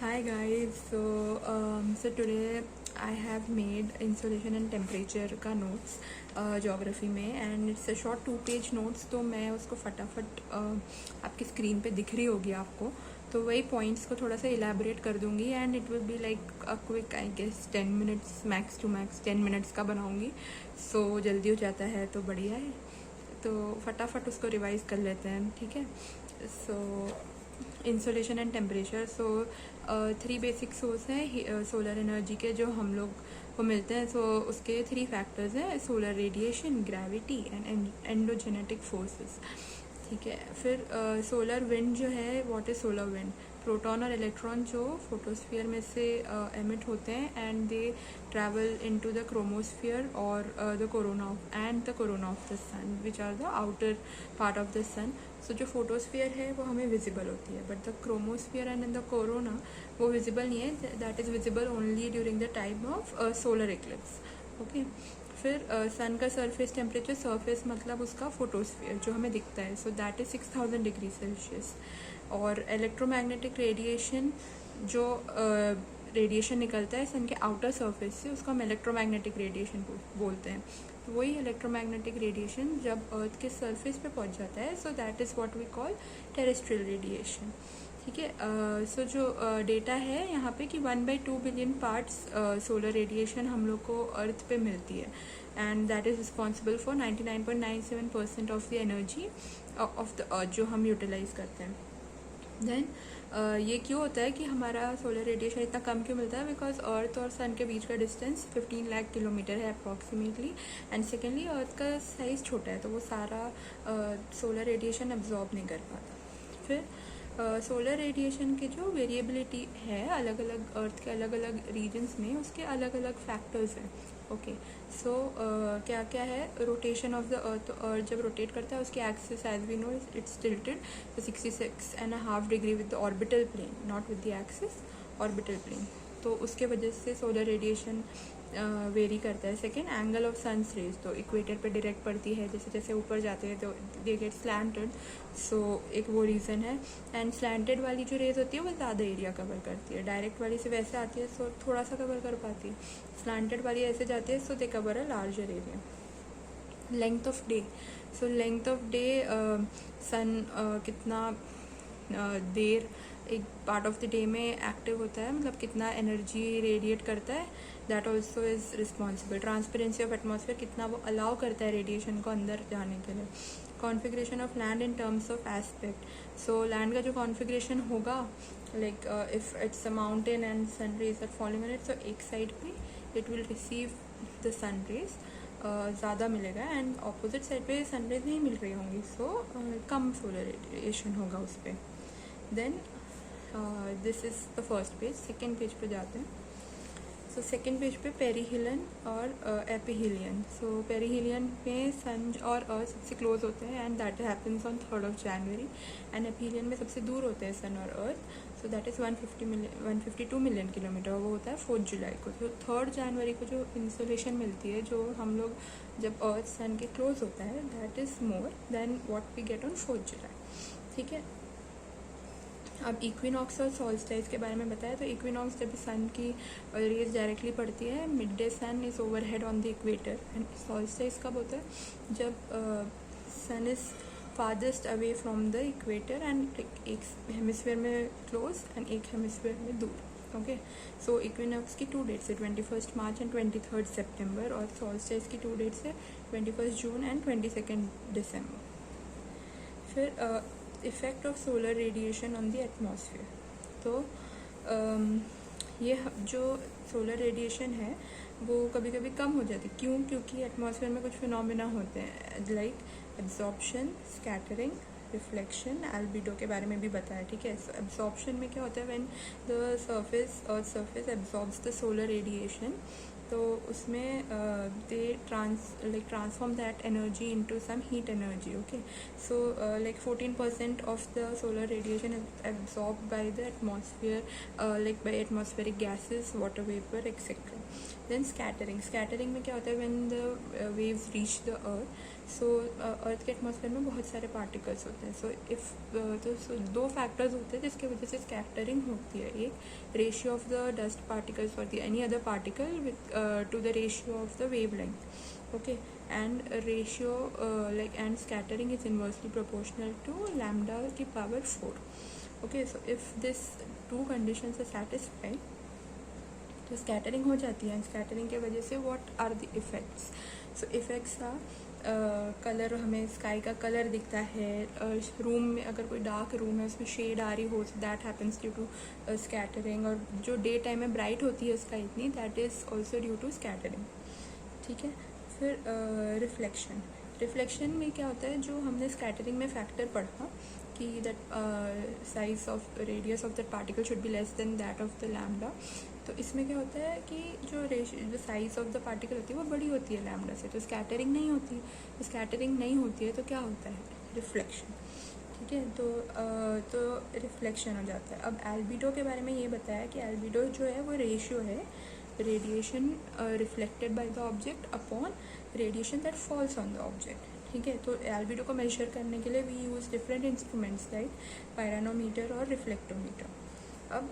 Hi guys, so today I have made insolation and temperature का notes geography में and it's a short 2 page notes. तो मैं उसको फटाफट आपकी स्क्रीन पे दिख रही होगी आपको, तो वही पॉइंट्स को थोड़ा सा इलेबोरेट कर दूंगी and it will be like a quick I guess 10 minutes max to max 10 minutes का बनाऊंगी. सो जल्दी हो जाता है तो बढ़िया है, तो फटाफट उसको रिवाइज कर लेते हैं. ठीक है. So insolation and temperature. So 3 basic source हैं सोलर एनर्जी के जो हम लोग को मिलते हैं. सो उसके 3 फैक्टर्स हैं: solar radiation, gravity and endogenetic forces. ठीक है. फिर सोलर विंड जो है, what is solar wind? Proton और इलेक्ट्रॉन जो फोटोस्फीयर में से एमिट होते हैं and they travel into the chromosphere और the corona of the sun which are the outer part of the sun. So जो फोटोस्फीयर है वो हमें विजिबल होती है, but the chromosphere and the corona वो विजिबल नहीं है. That is visible only during the time of solar Eclipse. Okay. फिर सन का सरफेस टेम्परेचर, सरफेस मतलब उसका फोटोस्फीयर जो हमें दिखता है, so that is 6000 degree Celsius. और इलेक्ट्रोमैग्नेटिक रेडिएशन जो रेडिएशन निकलता है सन के आउटर सरफेस से, उसको हम इलेक्ट्रोमैग्नेटिक रेडिएशन बोलते हैं. तो वही इलेक्ट्रोमैग्नेटिक रेडिएशन जब अर्थ के सरफेस पे पहुंच जाता है, so that is what we call terrestrial radiation. ठीक है. सो जो डेटा है यहाँ पे कि 1/2 बिलियन पार्ट्स सोलर रेडिएशन हम लोग को अर्थ पे मिलती है and that is responsible for 99.97% of the energy of the अर्थ जो हम यूटिलाइज करते हैं. देन ये क्यों होता है कि हमारा सोलर रेडिएशन इतना कम क्यों मिलता है? बिकॉज अर्थ और सन के बीच का डिस्टेंस 15 लाख किलोमीटर है अप्रॉक्सीमेटली. एंड सेकेंडली अर्थ का साइज़ छोटा है, तो वो सारा सोलर रेडिएशन एब्जॉर्ब नहीं कर पाता. फिर सोलर रेडिएशन की जो वेरिएबिलिटी है अलग अलग अर्थ के अलग अलग रीजन्स में, उसके अलग अलग फैक्टर्स हैं. ओके. सो क्या क्या है? Rotation of the earth. Earth जब रोटेट करता है उसकी axis as we know it's tilted 66.5 degree with the orbital plane, not with the axis, orbital plane. तो उसके वजह से सोलर रेडिएशन वेरी करता है. Second, angle of sun's rays. तो इक्वेटर पे डायरेक्ट पड़ती है, जैसे जैसे ऊपर जाते हैं तो दे गेट स्लैंटेड. सो एक वो रीज़न है. एंड स्लैंटेड वाली जो रेज होती है वो ज़्यादा एरिया कवर करती है. डायरेक्ट वाली से वैसे आती है सो थोड़ा सा कवर कर पाती है. स्लैंटेड वाली ऐसे जाती है so they cover a larger area. Length of day. So length of day, sun कितना देर एक पार्ट ऑफ द डे में एक्टिव होता है, मतलब कितना एनर्जी रेडिएट करता है, that also is responsible. Transparency of atmosphere, कितना वो अलाउ करता है रेडिएशन को अंदर जाने के लिए. Configuration of land in terms of aspect. So land का जो कॉन्फ़िगरेशन होगा, like if it's a mountain and sun rays are falling on it, so एक साइड पे it will receive the sun rays ज़्यादा मिलेगा एंड अपोजिट साइड पे sun rays नहीं मिल रही होंगी, सो कम सोलर रेडिएशन होगा उस पर. Then this is the first page. Second page पे जाते हैं. सो सेकेंड पेज पे पेरीहिलियन और एपीहिलियन. सो पेरीहिलियन में सन और अर्थ सबसे क्लोज होते हैं and that happens on 3rd of January. And aphelion में सबसे दूर होते हैं सन और earth, so that is 152 million kilometre. वो होता है 4th जुलाई को. तो 3rd जनवरी को जो इंसोलेशन मिलती है, जो हम लोग जब अर्थ सन के क्लोज होता है, that is more then what we get on 4th July. ठीक है. अब इक्विनॉक्स और सोल्स्टाइस के बारे में बताया. तो इक्विनॉक्स जब सन की रेज डायरेक्टली पड़ती है, midday sun is overhead on the equator. And solstice कब होता है? जब sun is farthest away from the equator and एक हेमिस्फीयर में क्लोज एंड एक हेमिस्फीयर में दूर. ओके. सो इक्विनॉक्स की 2 डेट्स है, 21 मार्च एंड 23 सितंबर. और सोल्स्टाइस की 2 डेट्स है, 21 जून एंड 22 दिसंबर. फिर effect of solar radiation on the atmosphere. तो ये जो सोलर रेडिएशन है वो कभी कभी कम हो जाती है. क्यों? क्योंकि एटमॉस्फेयर में कुछ फिनोमिना होते हैं like absorption, scattering, reflection. Albedo के बारे में भी बताया. ठीक है. सो एब्जॉर्प्शन में क्या होता है? When the earth surface absorbs the solar radiation, तो उसमें they transform that energy into some heat energy. Okay. So like 14% of the solar radiation is absorb by the atmosphere, like by atmospheric gases, water vapour etcetera. Then scattering. Scattering में क्या होता है? When the waves reach the earth, so earth के atmosphere में बहुत सारे particles होते हैं. सो दो फैक्टर्स होते हैं जिसकी वजह से स्कैटरिंग होती है. एक ratio of the dust particles for the any other particle with to the ratio of the wave length. Okay, and ratio and scattering is inversely proportional to lambda की power 4. Okay, so if this two conditions are satisfied, तो scattering हो जाती है. Scattering के वजह से what are the effects. So effects का colour, हमें स्काई का कलर दिखता है. रूम में अगर कोई डार्क रूम है उसमें शेड आ रही हो, that happens due to scattering. और जो डे टाइम में ब्राइट होती है स्काई इतनी, that is also due to scattering. ठीक है. फिर रिफ्लेक्शन में क्या होता है, जो हमने स्कैटरिंग में फैक्टर पढ़ा कि that size of radius of that particle should be less than that of the lambda. तो इसमें क्या होता है कि जो साइज ऑफ द पार्टिकल होती है वो बड़ी होती है लैम्डा से, तो स्कैटरिंग नहीं होती. तो स्कैटरिंग नहीं होती है तो क्या होता है, रिफ्लेक्शन. ठीक है. तो रिफ्लेक्शन हो जाता है. अब एल्बिडो के बारे में ये बताया कि एल्बिडो जो है वो रेशियो है radiation reflected by the object upon radiation that falls on the object. ठीक है. तो एल्बिडो को मेजर करने के लिए we use different instruments like pyranometer और रिफ्लेक्टोमीटर. अब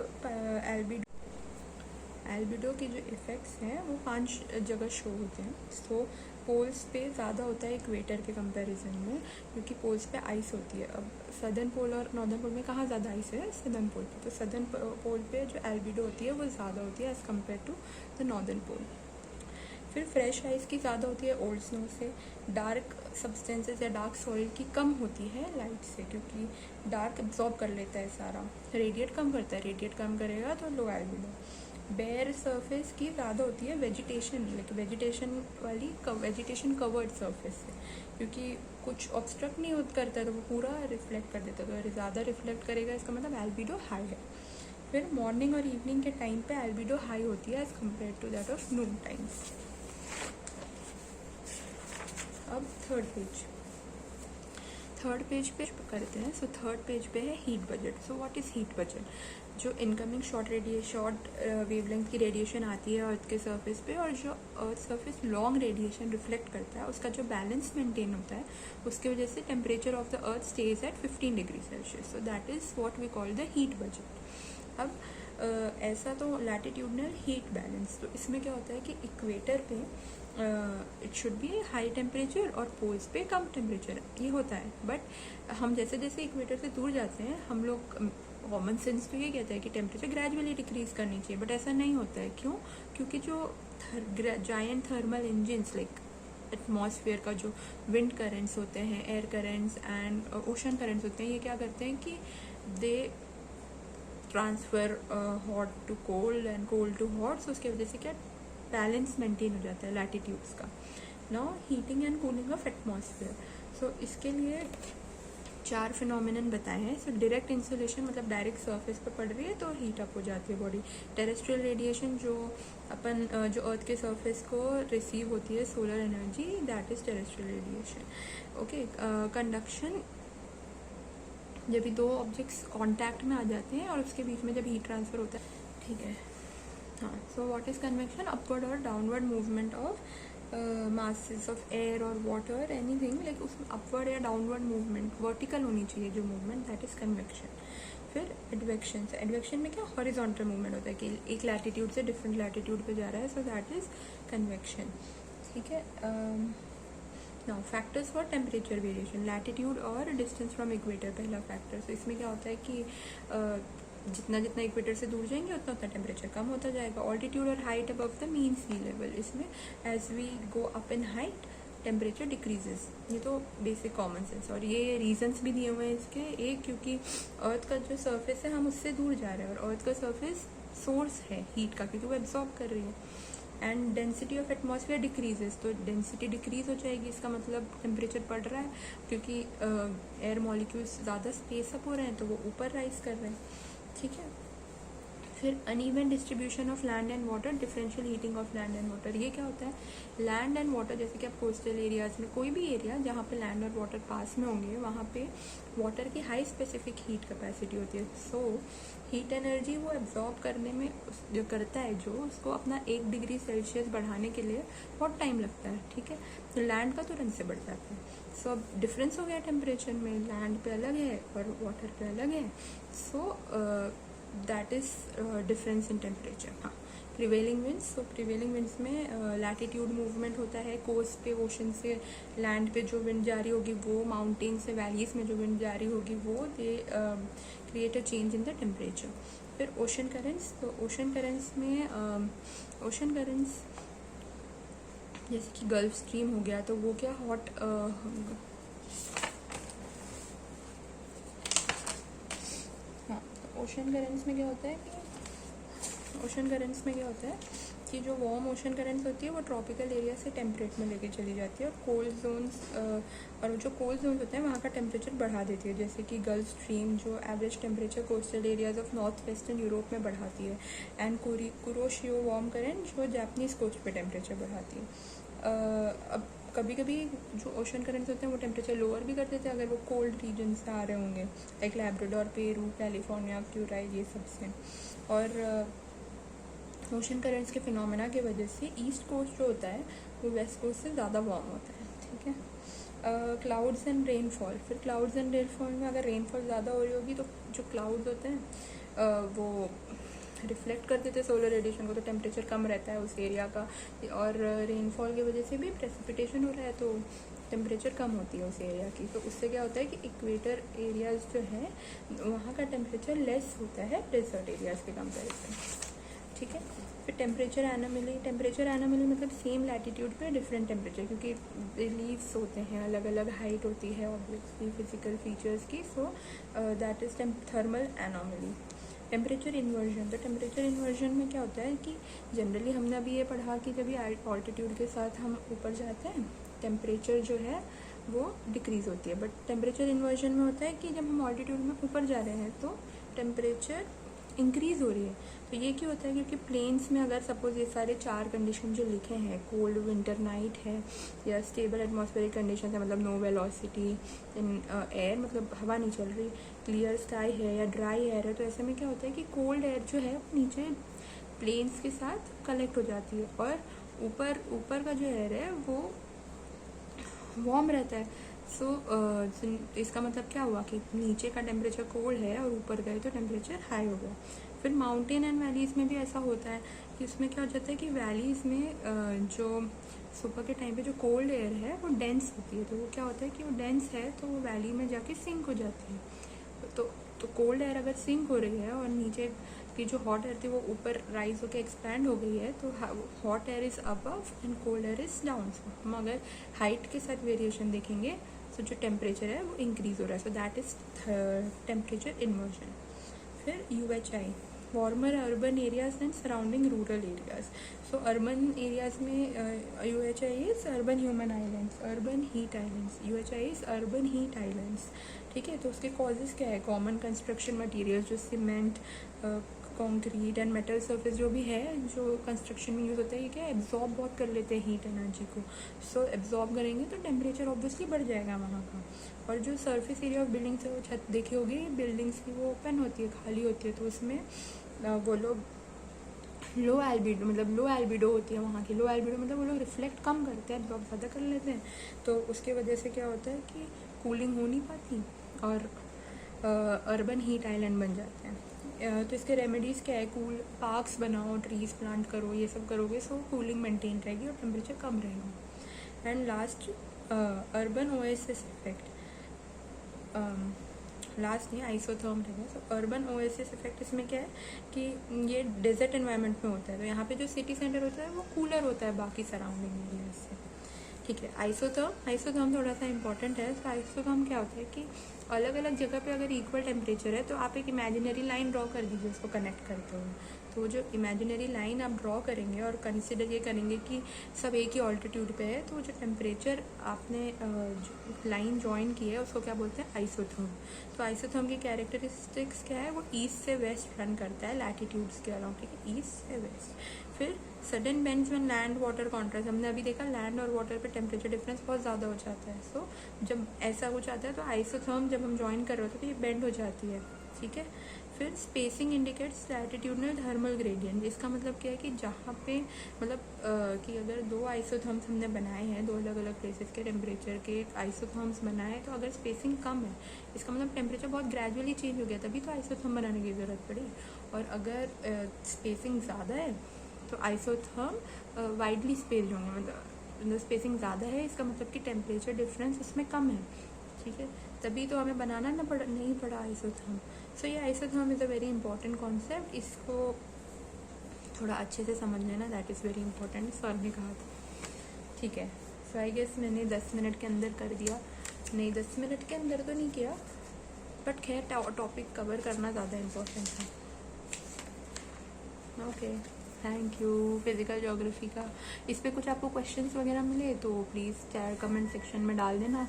एल्बिडो के जो इफ़ेक्ट्स हैं वो 5 जगह शो होते हैं. तो पोल्स पे ज़्यादा होता है इक्वेटर के कंपैरिजन में, क्योंकि पोल्स पे आइस होती है. अब सदर्न पोल और नॉर्दर्न पोल में कहाँ ज़्यादा आइस है, सदर्न पोल पे. तो सदर्न पोल पे जो एल्बिडो होती है वो ज़्यादा होती है as compare to the northern pole. फिर फ्रेश आइस की ज़्यादा होती है ओल्ड स्नो से. डार्क सब्सटेंसेस या डार्क सॉइल की कम होती है लाइट से, क्योंकि डार्क एब्जॉर्ब कर लेता है सारा. रेडिएट कम करता है, रेडिएट कम करेगा तो लो एल्बिडो. बेयर सरफेस की ज़्यादा होती है vegetation, like vegetation curved surface से, क्योंकि कुछ ऑब्स्ट्रक्ट नहीं करता तो वो पूरा रिफ्लेक्ट कर देता है. तो ज़्यादा रिफ्लेक्ट करेगा इसका मतलब एल्बिडो हाई है. फिर मॉर्निंग और इवनिंग के टाइम पे एल्बिडो हाई होती है as compare to that of noon times. अब थर्ड पेज पे करते हैं. सो थर्ड पेज पे है heat budget. So what is heat budget. जो इनकमिंग शॉर्ट वेवलेंथ की रेडिएशन आती है अर्थ के सरफेस पे, और जो earth surface long radiation reflect करता है, उसका जो बैलेंस मेंटेन होता है, उसकी वजह से temperature of the earth stage at 15 degree Celsius. So that is what we call the heat budget. अब ऐसा तो लैटिट्यूडनल हीट बैलेंस. तो इसमें क्या होता है कि इक्वेटर पे it should be high temperature और पोल्स पे कम टेम्परेचर, ये होता है. बट हम जैसे जैसे इक्वेटर से दूर जाते हैं, हम लोग कॉमन सेंस तो ये कहता है कि टेम्परेचर ग्रेजुअली डिक्रीज करनी चाहिए, बट ऐसा नहीं होता है. क्यों? क्योंकि जो giant thermal engines like atmosphere का जो विंड करेंट्स होते हैं, air currents and ocean currents होते हैं, ये क्या करते हैं कि they transfer hot to cold and cold to hot. So उसकी वजह से क्या बैलेंस मेंटेन हो जाता है लैटिट्यूड्स का. Now heating and cooling of atmosphere. So इसके लिए 4 फिनोमिनन बताए हैं. सो डायरेक्ट इंसुलेशन, मतलब डायरेक्ट सरफेस पर पड़ रही है तो हीट अप हो जाती है बॉडी. टेरेस्ट्रियल रेडिएशन, जो जो अर्थ के सरफेस को रिसीव होती है solar energy, that is terrestrial radiation. Okay. Conduction, जब भी दो ऑब्जेक्ट्स कांटेक्ट में आ जाते हैं और उसके बीच में जब हीट ट्रांसफर होता है. ठीक है. हाँ. So what is convection. Upward और downward movement of masses of air or water, anything like उसमें upward या downward movement, vertical होनी चाहिए जो movement, that is convection. फिर advection. So advection में क्या horizontal movement होता है कि एक latitude से different latitude पे जा रहा है, so that is convection. ठीक है. now factors for temperature variation. latitude और distance from equator पहला factor. so इसमें क्या होता है कि जितना जितना इक्वेटर से दूर जाएंगे उतना उतना टेम्परेचर कम होता जाएगा. ऑल्टीट्यूड और height above the mean sea level. इसमें as we go up in height temperature decreases. ये तो बेसिक कॉमन सेंस. और ये रीजंस भी दिए हुए हैं इसके. एक, क्योंकि अर्थ का जो सरफेस है हम उससे दूर जा रहे हैं, और अर्थ का सरफेस सोर्स है हीट का, क्योंकि वो एब्जॉर्ब कर रही है. And density of atmosphere decreases. तो डेंसिटी डिक्रीज हो जाएगी, इसका मतलब टेम्परेचर बढ़ रहा है, क्योंकि एयर मॉलिक्यूल्स ज़्यादा स्पेस अप हो रहे हैं तो वो ऊपर राइज कर रहे हैं. ठीक है. फिर uneven distribution of land and water, differential heating of land and water. ये क्या होता है, लैंड एंड वाटर, जैसे कि आप कोस्टल एरियाज़ में कोई भी एरिया जहाँ पे लैंड और वाटर पास में होंगे वहाँ पे वाटर की हाई स्पेसिफिक हीट कैपेसिटी होती है। सो हीट एनर्जी वो एब्जॉर्ब करने में जो करता है, जो उसको अपना 1 डिग्री सेल्सियस बढ़ाने के लिए बहुत टाइम लगता है, ठीक है। तो लैंड का तुरंत से बढ़ जाता है। सो अब डिफरेंस हो गया टेम्परेचर में, लैंड पे अलग है और वाटर पे अलग है। So that is difference in temperature. हाँ, प्रिवेलिंग विंड्स, सो प्रिवेलिंग विंड्स में लैटिट्यूड मूवमेंट होता है। कोस्ट पे ओशन से लैंड पे जो विंड जारी होगी वो, माउंटेन से वैलीज में जो विंड जारी होगी वो, they create a change in the temperature. फिर ओशन करेंट्स, तो ओशन करेंट्स में ओशन करेंट्स जैसे कि गल्फ स्ट्रीम हो गया, तो वो क्या हॉट हाँ, तो ओशन करेंट्स में क्या होता है कि जो वार्म ओशन करेंट्स होती है वो ट्रॉपिकल एरिया से टेम्परेट में लेके चली जाती है, और कोल्ड जोन्स और जो कोल्ड जोन्स होते हैं वहाँ का टेम्परेचर बढ़ा देती है। जैसे कि गल्फ स्ट्रीम जो average temperature coastal areas of north western Europe में बढ़ाती है, एंड कुरोशियो वार्म करेंट जो जापानीज कोस्ट पे टेम्परेचर बढ़ाती है। अब कभी कभी जो ओशन करेंट्स होते हैं वो टेम्परेचर लोअर भी कर देते हैं अगर वो कोल्ड रीजन से आ रहे होंगे, लाइक लैब्राडोर, पेरू, कैलिफोर्निया, क्यूराई, ये सब से। और ओशन करेंट्स के फिनोमेना की वजह से ईस्ट कोस्ट जो होता है वो वेस्ट कोस्ट से ज़्यादा वार्म होता है, ठीक है। क्लाउड्स एंड रेनफॉल, फिर क्लाउड्स एंड रेनफॉल में अगर रेनफॉल ज़्यादा हो रही होगी तो जो क्लाउड्स होते हैं वो रिफ्लेक्ट कर देते हैं सोलर रेडिएशन को, तो टेम्परेचर कम रहता है उस एरिया का। और रेनफॉल की वजह से भी प्रेसिपिटेशन हो रहा है तो टेम्परेचर कम होती है उस एरिया की। तो उससे क्या होता है कि इक्वेटर एरियाज जो है वहाँ का टेम्परेचर लेस होता है डेजर्ट एरियाज़ के कंपेरिजन, ठीक है। फिर टेम्परेचर एनामली मतलब सेम लैटिट्यूड पे डिफरेंट टेम्परेचर, क्योंकि लीव्स होते हैं अलग अलग हाइट होती है ऑब्जेक्ट्स की फिजिकल फीचर्स की। So that is thermal anomaly. Temperature inversion, तो टेम्परेचर इन्वर्जन में क्या होता है कि जनरली हमने अभी ये पढ़ा कि जब ये ऑल्टीट्यूड के साथ हम ऊपर जाते हैं टेम्परेचर जो है वो डिक्रीज़ होती है, बट टेम्परेचर इन्वर्जन में होता है कि जब हम ऑल्टीट्यूड में ऊपर जा रहे हैं तो टेम्परेचर इंक्रीज़ हो रही है। तो ये क्यों होता है, क्योंकि प्लेन्स में अगर सपोज ये सारे 4 कंडीशन जो लिखे हैं, कोल्ड विंटर नाइट है, या स्टेबल एटमॉस्फेरिक कंडीशन है मतलब नो वेलोसिटी इन एयर, मतलब हवा नहीं चल रही, क्लियर स्काई है या ड्राई एयर है, तो ऐसे में क्या होता है कि कोल्ड एयर जो है नीचे प्लेन्स के साथ कलेक्ट हो जाती है, और ऊपर का जो एयर है वो वार्म रहता है। सो इसका मतलब क्या हुआ कि नीचे का टेम्परेचर कोल्ड है और ऊपर गए तो टेम्परेचर हाई हो गया। फिर माउंटेन एंड वैलीज़ में भी ऐसा होता है कि उसमें क्या हो जाता है कि वैलीज़ में जो सुबह के टाइम पे जो कोल्ड एयर है वो डेंस होती है, तो वो क्या होता है कि वो डेंस है तो वो वैली में जाके सिंक हो जाती है। तो कोल्ड एयर अगर सिंक हो रही है और नीचे की जो हॉट एयर थी वो ऊपर राइज होकर एक्सपैंड हो गई है, तो hot air is above and cold air is down. हम अगर हाइट के साथ वेरिएशन देखेंगे तो जो टेम्परेचर है वो इंक्रीज़ हो रहा है, so that is temperature inversion. फिर UHI, warmer urban areas and surrounding rural areas. So urban areas में UHI is urban human islands, urban heat islands. UHI is urban heat islands, ठीक है। तो उसके कॉजेज़ क्या है, कॉमन कंस्ट्रक्शन मटेरियल्स जो cement, concrete and metal surface जो भी है जो कंस्ट्रक्शन में यूज़ होता है, ये क्या एब्जॉर्ब बहुत कर लेते हैं हीट एनर्जी को। सो एब्जॉर्ब करेंगे तो टेम्परेचर ऑब्वियसली बढ़ जाएगा वहाँ का। और जो सरफेस एरिया ऑफ बिल्डिंग्स है वो छत देखी होगी, बिल्डिंग्स की वो ओपन होती है, खाली होती है, तो उसमें वो लोग लो एल्बिडो होती है वहाँ की। लो एल्बिडो मतलब वो लोग रिफ्लेक्ट कम करते हैं, एब्जॉर्ब ज़्यादा कर लेते हैं, तो उसके वजह से क्या होता है कि कूलिंग हो नहीं पाती और अर्बन हीट आइलैंड बन जाते हैं। तो इसके रेमेडीज़ क्या है, कूल पार्क्स बनाओ, ट्रीज प्लांट करो, ये सब करोगे सो कूलिंग मेंटेन रहेगी और टेम्परेचर कम रहेगा। And last urban oasis effect, last नहीं आइसोथर्म रहेगा। सो अर्बन ओएसिस इफेक्ट इसमें क्या है कि ये डेजर्ट एनवायरनमेंट में होता है, तो यहाँ पे जो सिटी सेंटर होता है वो कूलर होता है बाकी सराउंडिंग एरिया से, ठीक है। आइसोथर्म थोड़ा सा इंपॉर्टेंट है। तो आइसोथर्म क्या होता है कि अलग अलग जगह पे अगर इक्वल टेम्परेचर है तो आप एक इमेजिनरी लाइन ड्रॉ कर दीजिए उसको कनेक्ट करते हुए। तो जो इमेजिनरी लाइन आप ड्रॉ करेंगे और कंसिडर ये करेंगे कि सब एक ही ऑल्टीट्यूड पे है, तो जो टेम्परेचर आपने लाइन ज्वाइन की है उसको क्या बोलते हैं, आइसोथर्म। तो आइसोथर्म की कैरेक्टरिस्टिक्स क्या है, वो ईस्ट से वेस्ट रन करता है लैटिट्यूड्स के अलाउंग, ठीक है, ईस्ट से वेस्ट। फिर sudden bends when land water contrast, हमने अभी देखा लैंड और वाटर पे टेम्परेचर डिफरेंस बहुत ज़्यादा हो जाता है। सो जब ऐसा हो जाता है तो आइसोथर्म जब हम ज्वाइन कर रहे होते हैं तो ये बेंड हो जाती है, ठीक है। फिर spacing indicates latitudinal thermal gradient. इसका मतलब क्या है कि जहाँ पे मतलब कि अगर दो आइसोथर्म्स हमने बनाए हैं, दो अलग अलग प्लेसेस के टेम्परेचर के आइसोथर्म्स बनाए हैं, तो अगर स्पेसिंग कम है इसका मतलब टेम्परेचर बहुत ग्रेजुअली चेंज हो गया, तभी तो आइसोथर्म बनाने की ज़रूरत पड़ी। और अगर स्पेसिंग ज़्यादा है तो आइसोथर्म वाइडली स्पेस्ड होंगे, मतलब स्पेसिंग ज़्यादा है इसका मतलब कि टेम्परेचर डिफरेंस उसमें कम है, ठीक है, तभी तो हमें बनाना नहीं पड़ा आइसोथर्म। सो ये isotherm is a very important concept, इसको थोड़ा अच्छे से समझ लेना, that is very important, sir ने कहा था, ठीक है। सो आई गेस मैंने 10 मिनट के अंदर कर दिया, नहीं 10 मिनट के अंदर तो नहीं किया, बट खैर टॉपिक कवर करना ज़्यादा इम्पोर्टेंट था। Okay, thank you. Physical geography का इस पर कुछ आपको क्वेश्चंस वगैरह मिले तो प्लीज़ चाहे कमेंट सेक्शन में डाल देना।